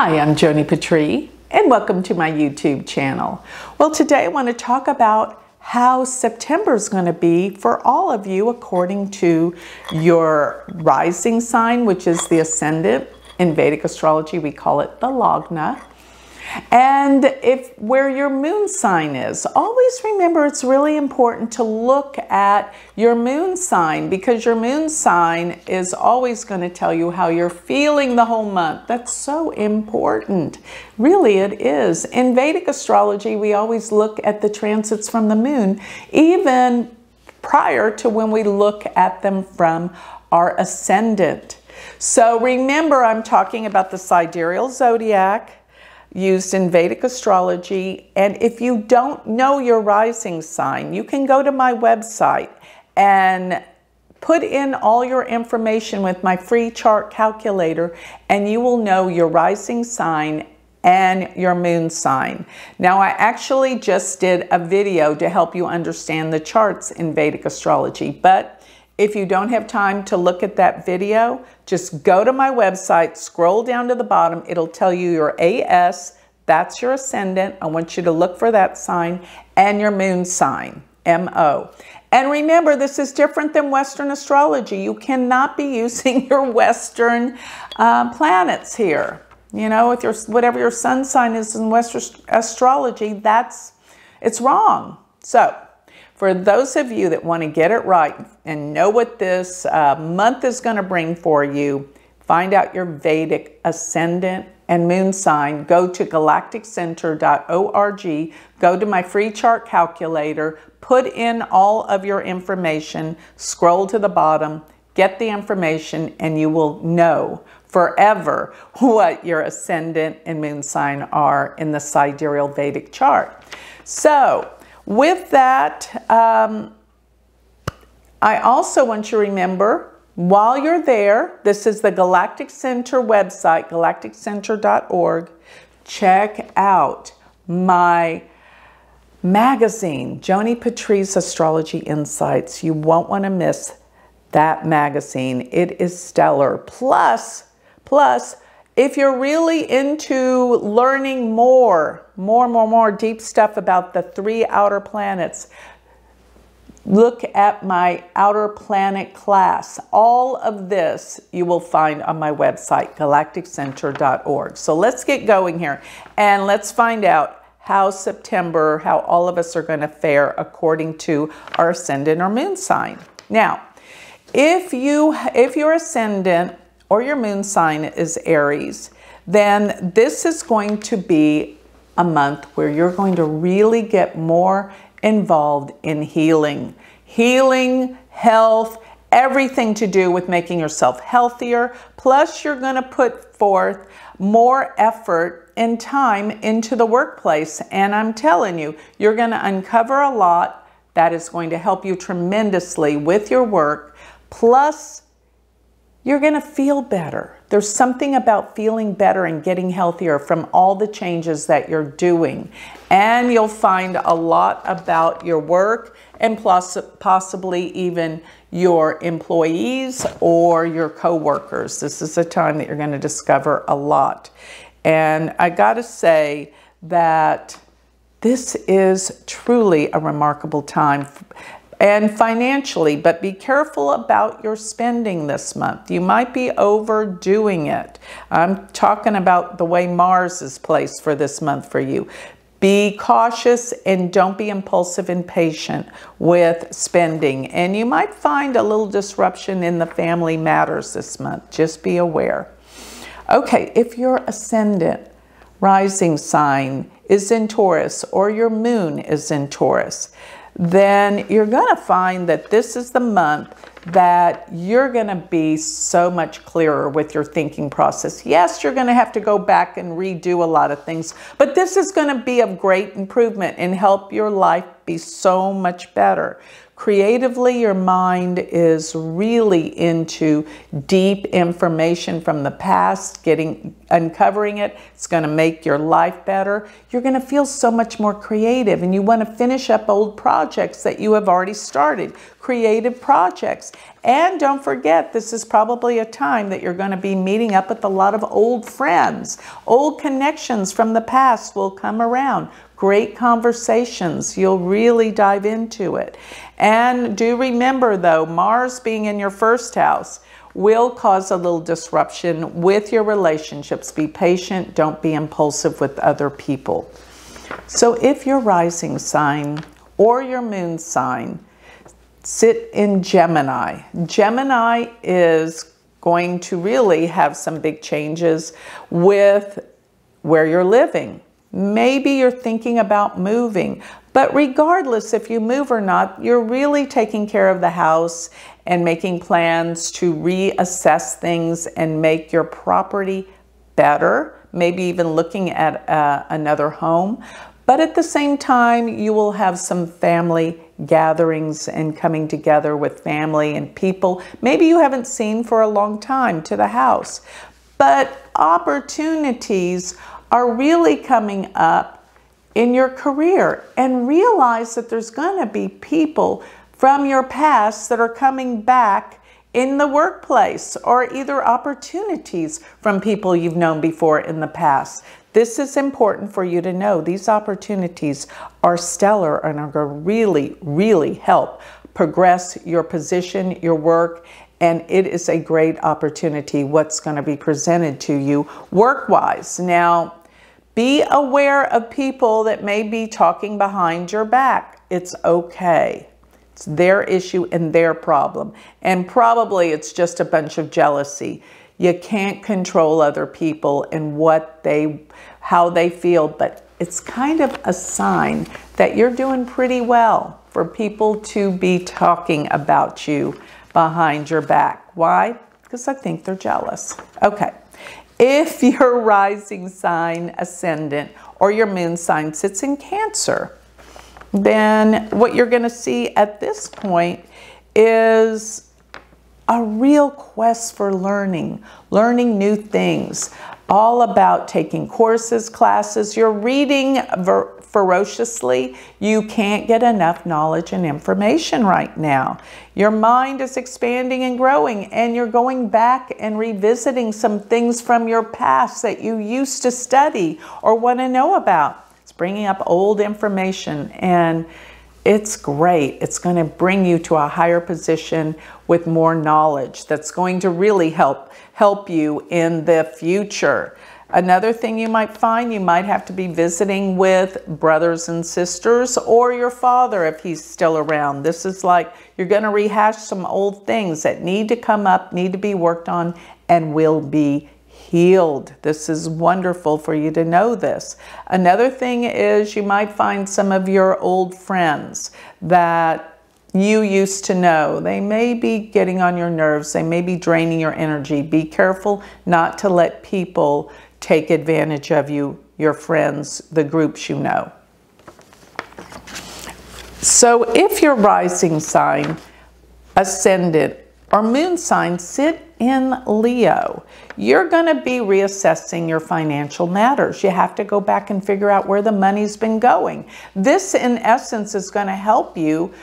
Hi, I'm Joni Patry, and welcome to my YouTube channel. Well, today I want to talk about how September is going to be for all of you according to your rising sign, which is the ascendant. In Vedic astrology, we call it the Lagna. And where your moon sign is, always remember it's really important to look at your moon sign, because your moon sign is always going to tell you how you're feeling the whole month. That's so important. Really, it is. In Vedic astrology, we always look at the transits from the moon, even prior to when we look at them from our ascendant. So remember, I'm talking about the sidereal zodiac, used in Vedic astrology. And if you don't know your rising sign, you can go to my website and put in all your information with my free chart calculator, and you will know your rising sign and your moon sign. Now, I actually just did a video to help you understand the charts in Vedic astrology, but if you don't have time to look at that video, just go to my website, scroll down to the bottom. It'll tell you your AS, that's your ascendant. I want you to look for that sign, and your moon sign, MO. And remember, this is different than Western astrology. You cannot be using your Western planets here. You know, with whatever your sun sign is in Western astrology, it's wrong. So, for those of you that want to get it right and know what this month is going to bring for you, find out your Vedic ascendant and moon sign. Go to galacticcenter.org, go to my free chart calculator, put in all of your information, scroll to the bottom, get the information, and you will know forever what your ascendant and moon sign are in the sidereal Vedic chart. So, with that, I also want you to remember, while you're there, this is the Galactic Center website, galacticcenter.org. Check out my magazine, Joni Patry's Astrology Insights. You won't want to miss that magazine. It is stellar. Plus, if you're really into learning more deep stuff about the 3 outer planets, look at my outer planet class. All of this you will find on my website, galacticcenter.org. So let's get going here, and let's find out how all of us are going to fare according to our ascendant or moon sign. Now, if your ascendant or your moon sign is Aries, then this is going to be a month where you're going to really get more involved in healing, health, everything to do with making yourself healthier. Plus, you're going to put forth more effort and time into the workplace. And I'm telling you, you're going to uncover a lot that is going to help you tremendously with your work. Plus, you're going to feel better. There's something about feeling better and getting healthier from all the changes that you're doing. And you'll find a lot about your work and possibly even your employees or your co-workers. This is a time that you're going to discover a lot. And I got to say that this is truly a remarkable time. And financially, but be careful about your spending this month. You might be overdoing it. I'm talking about the way Mars is placed for this month for you. Be cautious and don't be impulsive and patient with spending. And you might find a little disruption in the family matters this month. Just be aware. Okay, if your ascendant rising sign is in Taurus or your moon is in Taurus, then you're going to find that this is the month that you're going to be so much clearer with your thinking process. Yes, you're going to have to go back and redo a lot of things, but this is going to be of great improvement and help your life be so much better. Creatively, your mind is really into deep information from the past, uncovering it. It's going to make your life better. You're going to feel so much more creative, and you want to finish up old projects that you have already started, creative projects. And don't forget, this is probably a time that you're going to be meeting up with a lot of old friends. Old connections from the past will come around. Great conversations. You'll really dive into it. And do remember though, Mars being in your first house will cause a little disruption with your relationships. Be patient. Don't be impulsive with other people. So if your rising sign or your moon sign sit in Gemini, Gemini is going to really have some big changes with where you're living. Maybe you're thinking about moving, but regardless if you move or not, you're really taking care of the house and making plans to reassess things and make your property better, maybe even looking at another home. But at the same time, you will have some family gatherings and coming together with family and people maybe you haven't seen for a long time to the house. But opportunities are really coming up in your career, and realize that there's going to be people from your past that are coming back in the workplace, or either opportunities from people you've known before in the past. This is important for you to know. These opportunities are stellar and are going to really, really help progress your position, your work, and it is a great opportunity what's going to be presented to you work-wise. Now, be aware of people that may be talking behind your back. It's okay. It's their issue and their problem. And probably it's just a bunch of jealousy. You can't control other people and how they feel, but it's kind of a sign that you're doing pretty well for people to be talking about you behind your back. Why? Because I think they're jealous. Okay. If your rising sign, ascendant, or your moon sign sits in Cancer, then what you're going to see at this point is a real quest for learning new things, all about taking courses, classes. You're reading ferociously. You can't get enough knowledge and information right now. Your mind is expanding and growing, and you're going back and revisiting some things from your past that you used to study or want to know about. It's bringing up old information, and it's great. It's going to bring you to a higher position with more knowledge that's going to really help you in the future. Another thing you might find, you might have to be visiting with brothers and sisters, or your father if he's still around. This is like you're going to rehash some old things that need to come up, need to be worked on, and will be healed. This is wonderful for you to know this. Another thing is you might find some of your old friends that you used to know. They may be getting on your nerves. They may be draining your energy. Be careful not to let people take advantage of you, your friends, the groups you know. So if your rising sign, ascendant, or moon sign sit in Leo, you're going to be reassessing your financial matters. You have to go back and figure out where the money's been going. This, in essence, is going to help you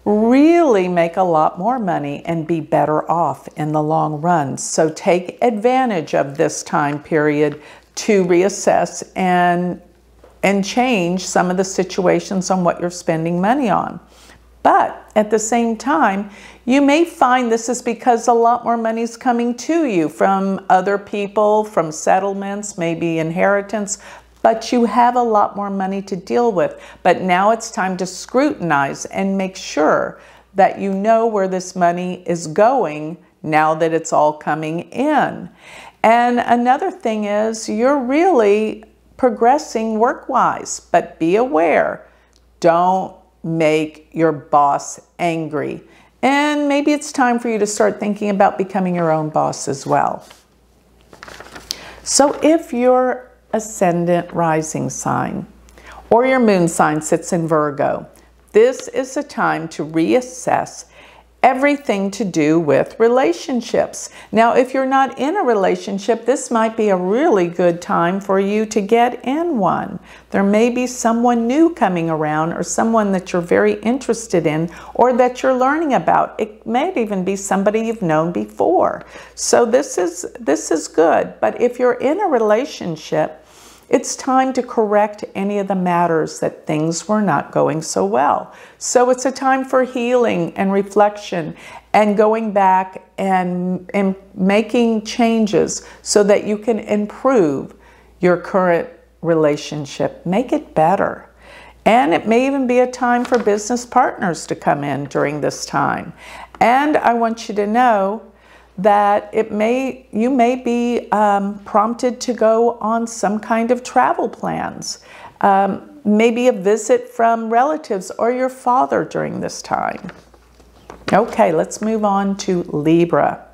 really make a lot more money and be better off in the long run. So take advantage of this time period to reassess and change some of the situations on what you're spending money on. But at the same time, you may find this is because a lot more money is coming to you from other people, from settlements, maybe inheritance, but you have a lot more money to deal with. But now it's time to scrutinize and make sure that you know where this money is going now that it's all coming in. And another thing is you're really progressing work-wise, but be aware, don't make your boss angry. And maybe it's time for you to start thinking about becoming your own boss as well. So if your ascendant rising sign or your moon sign sits in Virgo, This is a time to reassess everything to do with relationships. Now, if you're not in a relationship, this might be a really good time for you to get in one. There may be someone new coming around, or someone that you're very interested in, or that you're learning about. It may even be somebody you've known before. So this is good. But if you're in a relationship, it's time to correct any of the matters that things were not going so well. So it's a time for healing and reflection and going back and making changes so that you can improve your current relationship, make it better. And it may even be a time for business partners to come in during this time. And I want you to know that you may be prompted to go on some kind of travel plans, maybe a visit from relatives or your father during this time. Okay, let's move on to Libra.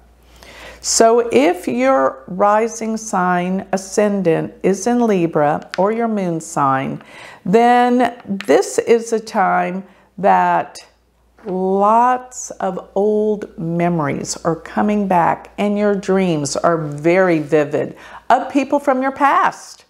So if your rising sign ascendant is in Libra, or your moon sign, then this is a time that lots of old memories are coming back, and your dreams are very vivid of people from your past.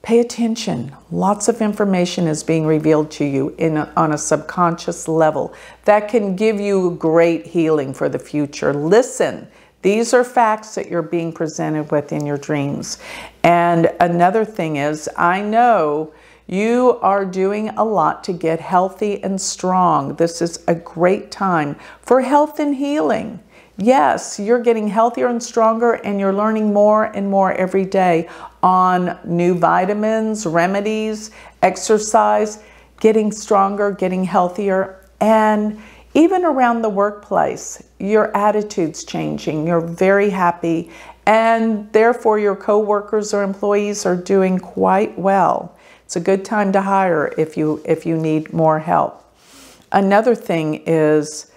Pay attention. Lots of information is being revealed to you on a subconscious level that can give you great healing for the future. Listen, these are facts that you're being presented with in your dreams. And another thing is, I know you are doing a lot to get healthy and strong. This is a great time for health and healing. Yes, you're getting healthier and stronger, and you're learning more and more every day on new vitamins, remedies, exercise, getting stronger, getting healthier, and even around the workplace, your attitude's changing. You're very happy, and therefore your coworkers or employees are doing quite well. It's a good time to hire if you need more help. Another thing is,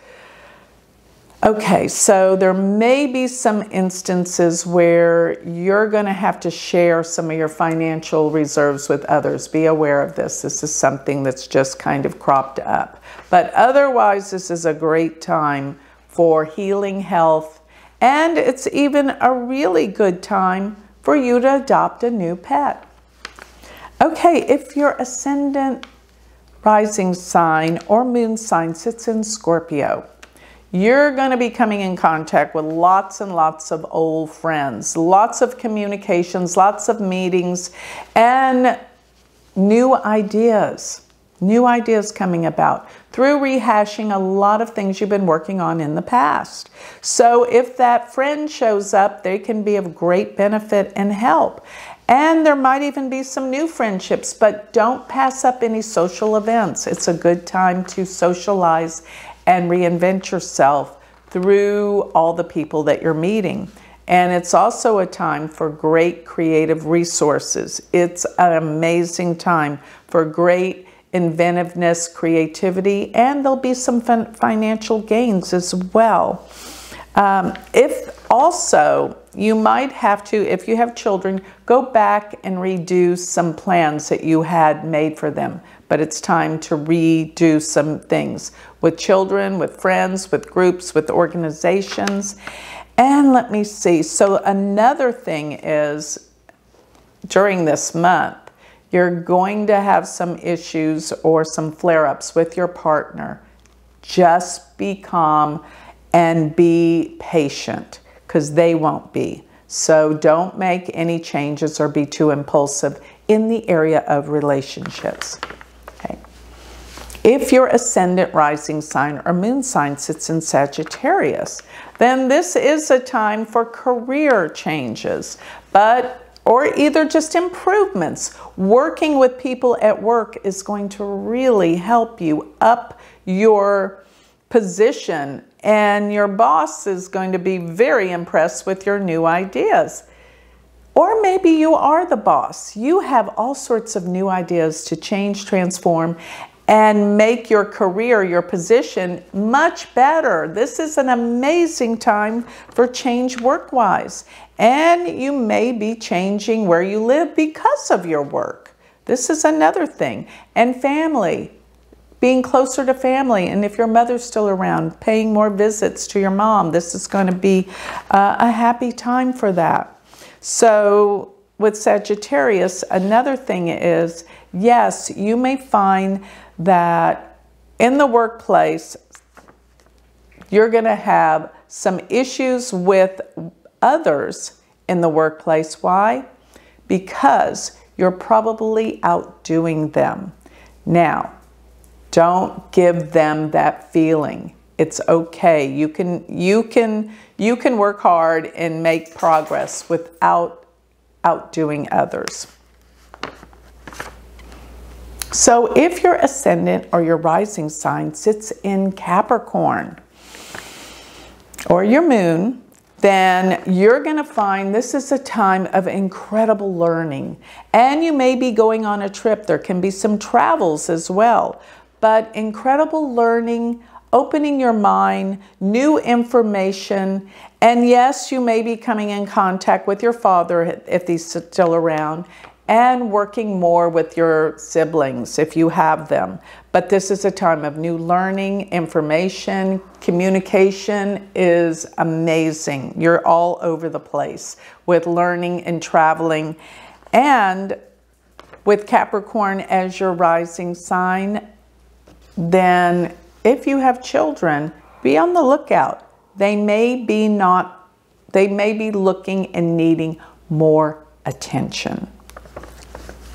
okay, so there may be some instances where you're going to have to share some of your financial reserves with others. Be aware of this. This is something that's just kind of cropped up. But otherwise, this is a great time for healing, health, and it's even a really good time for you to adopt a new pet. Okay, if your ascendant, rising sign, or moon sign sits in Scorpio, you're going to be coming in contact with lots and lots of old friends, lots of communications, lots of meetings, and new ideas coming about through rehashing a lot of things you've been working on in the past. So if that friend shows up, they can be of great benefit and help. And there might even be some new friendships, but don't pass up any social events. It's a good time to socialize and reinvent yourself through all the people that you're meeting. And it's also a time for great creative resources. It's an amazing time for great inventiveness, creativity, and there'll be some financial gains as well. If also, you might have to, if you have children, go back and redo some plans that you had made for them. But it's time to redo some things with children, with friends, with groups, with organizations. And let me see. So another thing is, during this month, you're going to have some issues or some flare-ups with your partner. Just be calm and be patient, because they won't be. So don't make any changes or be too impulsive in the area of relationships. Okay. If your ascendant, rising sign, or moon sign sits in Sagittarius, then this is a time for career changes, or either just improvements. Working with people at work is going to really help you up your position, and your boss is going to be very impressed with your new ideas. Or maybe you are the boss. You have all sorts of new ideas to change, transform, and make your career, your position much better. This is an amazing time for change work-wise. And you may be changing where you live because of your work. This is another thing. And family. being closer to family. And if your mother's still around, paying more visits to your mom. This is going to be a happy time for that. So with Sagittarius, another thing is, yes, you may find that in the workplace, you're going to have some issues with others in the workplace. Why? Because you're probably outdoing them. Now, don't give them that feeling. It's okay. You can work hard and make progress without outdoing others. So if your ascendant or your rising sign sits in Capricorn or your moon, then you're going to find this is a time of incredible learning. And you may be going on a trip. There can be some travels as well. But incredible learning, opening your mind, new information. And yes, you may be coming in contact with your father if he's still around, and working more with your siblings if you have them. But this is a time of new learning, information, communication is amazing. You're all over the place with learning and traveling. And with Capricorn as your rising sign, then if you have children, be on the lookout. They may be looking and needing more attention.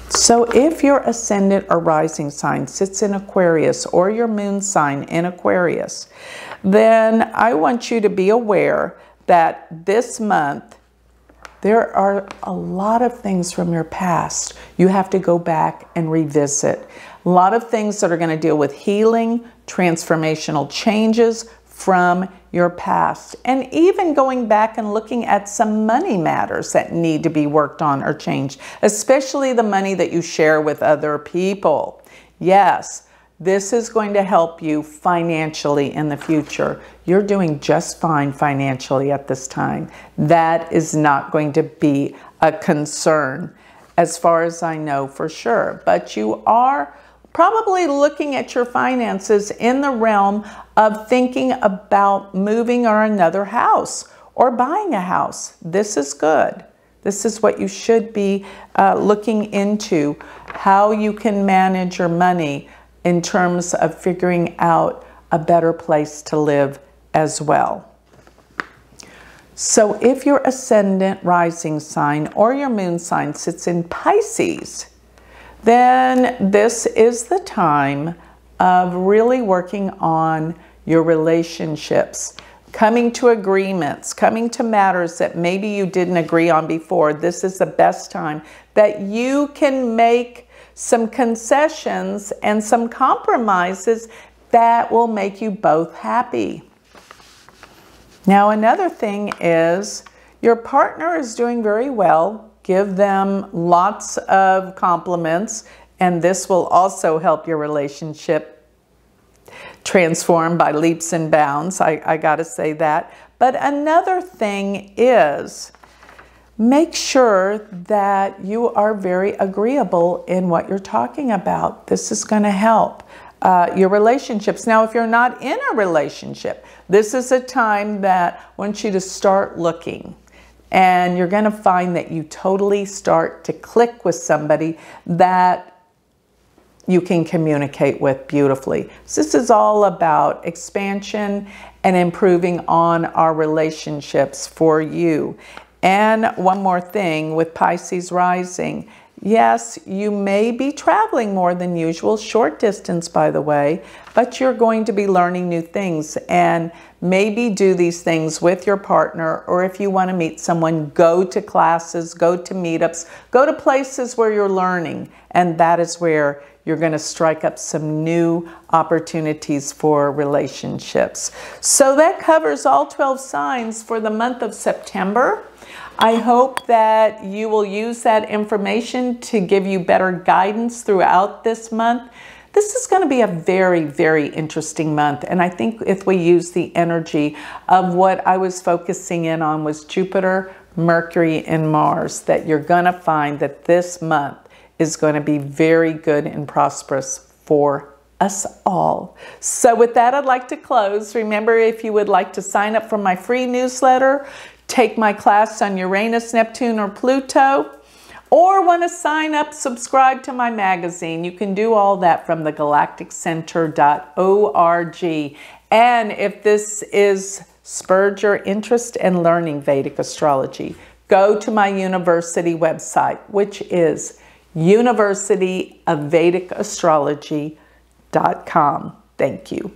So if your ascendant or rising sign sits in Aquarius or your moon sign in Aquarius, then I want you to be aware that this month there are a lot of things from your past you have to go back and revisit. A lot of things that are going to deal with healing, transformational changes from your past, and even going back and looking at some money matters that need to be worked on or changed, especially the money that you share with other people. Yes, this is going to help you financially in the future. You're doing just fine financially at this time. That is not going to be a concern as far as I know for sure, but you are probably looking at your finances in the realm of thinking about moving or another house or buying a house. This is good. This is what you should be looking into, how you can manage your money in terms of figuring out a better place to live as well. So if your ascendant, rising sign, or your moon sign sits in Pisces, then this is the time of really working on your relationships, coming to agreements, coming to matters that maybe you didn't agree on before. This is the best time that you can make some concessions and some compromises that will make you both happy. Now, another thing is your partner is doing very well. Give them lots of compliments, and this will also help your relationship transform by leaps and bounds. I got to say that. But another thing is make sure that you are very agreeable in what you're talking about. This is going to help your relationships. Now, if you're not in a relationship, this is a time that I want you to start looking. And you're going to find that you totally start to click with somebody that you can communicate with beautifully. So this is all about expansion and improving on our relationships for you. And one more thing with Pisces rising. Yes, you may be traveling more than usual, short distance by the way, but you're going to be learning new things, and maybe do these things with your partner, or if you want to meet someone, go to classes, go to meetups, go to places where you're learning, and that is where you're going to strike up some new opportunities for relationships. So that covers all 12 signs for the month of September. I hope that you will use that information to give you better guidance throughout this month. This is going to be a very, very interesting month. And I think if we use the energy of what I was focusing in on was Jupiter, Mercury, and Mars, that you're going to find that this month is going to be very good and prosperous for us all. So with that, I'd like to close. Remember, if you would like to sign up for my free newsletter, take my class on Uranus, Neptune, or Pluto, or want to sign up, subscribe to my magazine, you can do all that from thegalacticcenter.org. And if this is spurred your interest in learning Vedic astrology, go to my university website, which is University of Vedic Astrology.com. Thank you.